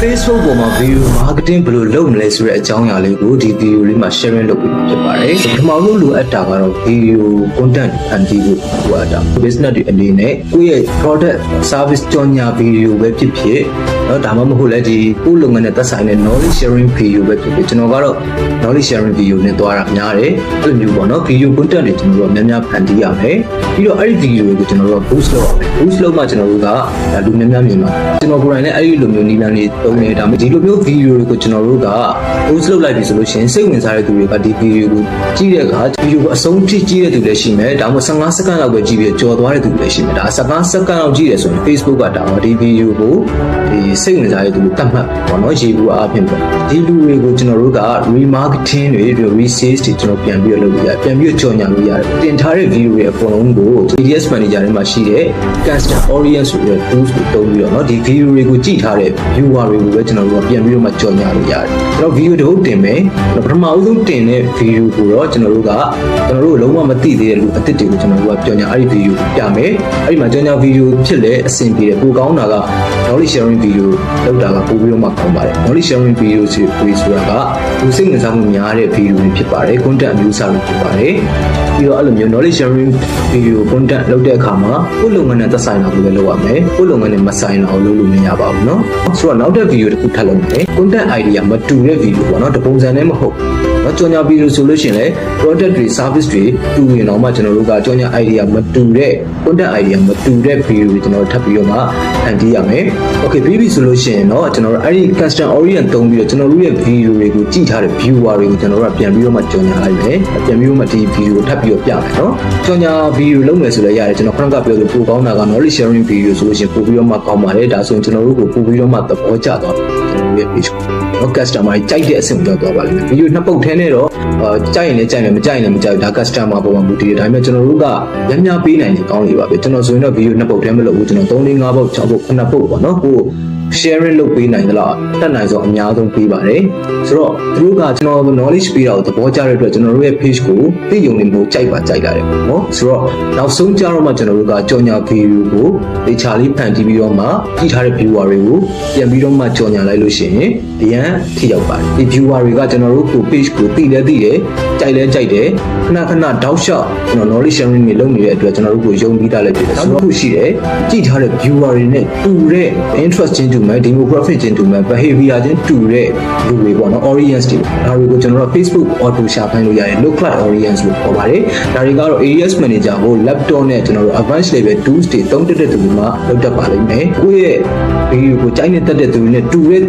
Facebook ပေါ်မှာ video marketing ဘယ်လိုလုပ်မလဲဆိုတဲ့အကြောင်းအရာလေးကိုဒီ video လေးမှာ sharing လုပ်ပေးဖြစ်ပါတယ်ပထမဆုံးလိုအပ်တာကတော့ video content ဖန်တီးဖို့လိုအပ်တာ business တွေအနေနဲ့ကိုယ့်ရဲ့ product service ကြော်ညာ video ပဲဖြစ်ဖြစ်ဒါမှမဟုတ်လည်းဒီကိုယ့်လုပ်ငန်းနဲ့သက်ဆိုင်တဲ့ knowledge sharing video ပဲဖြစ်ဖြစ်ကျွန်တော်ကတော့ knowledge sharing video နဲ့တွားတာများတယ်အဲ့လိုမျိုးပေါ့နော် video content တွေကျွန်တော်တို့များများဖန်တီးရမယ်ပြီးတော့အဲ့ဒီ video တွေကိုကျွန်တော်တို့ boost လုပ်ရမယ် boost လုပ်မှကျွန်တော်တို့ကလူများများမြင်မှာကျွန်တော်ကိုယ်တိုင်လည်းအဲ့ဒီလိုမျိုးနည်းလမ်းတွေသုံးနေဒါမှဒီလိုမျိုး video တွေကိုကျွန်တော်တို့က post လုပ်လိုက်ပြီဆိုလို့ရှိရင်စိတ်ဝင်စားတဲ့သူတွေကဒီ video ကိုကြည့်တဲ့အခါ video ကိုအဆုံးထိကြည့်တဲ့သူလည်းရှိမယ်ဒါမှမဟုတ်15စက္ကန့်လောက်ပဲကြည့်ပြီးကြော်သွားတဲ့သူလည်းရှိမယ်ဒါ15စက္ကန့်လောက်ကြည့်တယ်ဆိုရင် Facebook ကဒါမှဒီ video ကိုဒီစိတ်ဝင်စားတဲ့သူကိုတတ်မှတ်ပေါ့နော်ရေဘူးအားဖြင့်ပေါ့ဒီလူတွေကိုကျွန်တော်တို့က remarketing တွေ resales တွေကျွန်တော်ပြန်ပြီးလုပ်လို့ရတယ်ပြန်ပြီးကြော်ညာလို့ရတယ်တင်ထားတဲ့ video တွေအကုန်လုံးကို ADS manager ထဲမှာရှိတဲ့ custom audience ဆိုတဲ့ tools ကိုသုံးပြီးတော့เนาะဒီ video တွေကိုကြည့်ထားတဲ့ viewer တွေကိုပဲကျွန်တော်တို့ကပြန်ပြီးတော့မှကြော်ညာလို့ရတယ်ကျွန်တော် video တစ်ပုဒ်တင်မယ်ပထမအဆုံးတင်တဲ့ video ကိုတော့ကျွန်တော်တို့လုံးဝမသိသေးတဲ့လူအသစ်တွေကိုကျွန်တော်တို့ကကြော်ညာအဲ့ဒီ video ကိုပြမယ်အဲ့ဒီမှာကြော်ညာ video ဖြစ်လဲအဆင်ပြေတယ်ပိုကောင်းတာက knowledge sharing video လောက်တာကပိုပြီးတော့မှကောင်းပါတယ် knowledge sharing video ဆိုတာကလူစိတ်ဝင်စားမှုများတဲ့ video တွေဖြစ်ပါတယ် content အမျိုးအစားတွေဖြစ်ပါတယ်ပြီးတော့အဲ့လိုမျိုး knowledge sharing video content လုပ်တဲ့အခါမှာကိုယ်လုပ်ငန်းနဲ့သက်ဆိုင်တာကိုပဲလုပ်ရမယ်ကိုယ်လုပ်ငန်းနဲ့မဆိုင်တာကိုလုပ်လို့မရပါဘူးเนาะဆိုတော့နောက်တဲ့ video တစ်ခုထပ်လုပ်မယ် content idea မတူတဲ့ video ပေါ့เนาะတပုံစံနဲ့မဟုတ်တော့ကြော်ညာ video ဆိုလို့ရှိရင်လည်း product တွေ service တွေတူရင်တော့မှကျွန်တော်တို့ကကြော်ညာ idea မတူတဲ့ content idea မတူတဲ့ video တွေကျွန်တော်ထပ်ပြီးတော့မှဖန်တီးရမယ် okay ပြီးပြီဆိုလို့ရှိရင်တော့ကျွန်တော်တို့အဲ့ဒီ custom orient သုံးပြီးတော့ကျွန်တော်တို့ရဲ့ video တွေကိုကြည့်ထားတဲ့ viewer တွေကိုကျွန်တော်တို့ကပြန်ပြီးတော့မှကြော်ညာလိုက်မယ်ပြန်ပြီးတော့မှဒီ video ကိုထပ်ပြီးတော့ပြမယ်เนาะကြော်ညာ video လုပ်မယ်ဆိုလည်းရတယ်ကျွန်တော်ခဏကပြောလို့ပိုကောင်းတာက knowledge sharing video ဆိုလို့ရှိရင်ပိုပြီးတော့မှကောင်းပါတယ်ဒါဆိုရင်ကျွန်တော်တို့ကိုပိုပြီးတော့မှသဘောကျသွားတယ်ကျွန်တော်ရဲ့ page ကိုတော့ customer ကြိုက်တဲ့အဆင့်ကိုရောက်သွားပါလိမ့်မယ် video နှစ်ပုတ်ထဲနဲ့တော့ကြိုက်ရင်လည်းကြိုက်မယ်မကြိုက်ရင်လည်းမကြိုက်ဘူးဒါ customer ပေါ်မှာမူတည်တယ်ဒါပေမဲ့ကျွန်တော်တို့ကညံ့ညံ့ပေးနိုင်တယ်ကောင်းလေပါပဲကျွန်တော်ဆိုရင်တော့ video နှစ်ပုတ်ထဲမလုပ်ဘူးကျွန်တော်3 4 5ပုတ်6ပုတ်9ပုတ်ပေါ့နော်ကို sharing လုပ်ပေးနိုင်သလားတက်နိုင်ဆုံးအများဆုံးပေးပါတယ်ဆိုတော့သူတို့ကကျွန်တော် knowledge ပေးတာကိုသဘောကျတဲ့အတွက်ကျွန်တော်တို့ရဲ့ page ကိုသိယုံနေမျိုးကြိုက်ပါကြိုက်လာတယ်ပေါ့နော်ဆိုတော့နောက်ဆုံးကြတော့မှကျွန်တော်တို့ကကြော်ညာ video ကိုဒေချာလေးဖန်တီးပြီးတော့မှကြည့်ထားတဲ့ viewer တွေကိုပြန်ပြီးတော့မှကြော်ညာလိုက်လို့ရှိရင်အရန်ထိရောက်ပါတယ်ဒီ viewer တွေကကျွန်တော်တို့ကို page ကိုသိလဲသိတယ်ကြိုက်လဲကြိုက်တယ်ခဏခဏတောက်လျှောက်ကျွန်တော် knowledge sharing တွေလုပ်နေတဲ့အတွက်ကျွန်တော်တို့ကိုယုံပြီးတာလည်းဖြစ်တယ်ဆိုတော့ခုရှိတယ်ကြည့်ထားတဲ့ viewer တွေနဲ့တူတဲ့ interest ချင်းတူမယ် demographic ချင်းတူမယ် behavior ချင်းတူတဲ့လူတွေပေါ့နော် audience တွေဒါတွေကိုကျွန်တော်တို့ Facebook auto ရှာဖိုင်းလို့ရတယ် lookalike audience လို့ခေါ်ပါတယ်ဒါတွေကတော့ ADS manager ကို laptop နဲ့ကျွန်တော်တို့ advanced level tools တွေသုံးတတ်တဲ့သူတွေမှာလုပ်တတ်ပါလိမ့်မယ်ကိုယ့်ရဲ့ video ကိုကြိုက်နေတဲ့သူတွေနဲ့တူတဲ့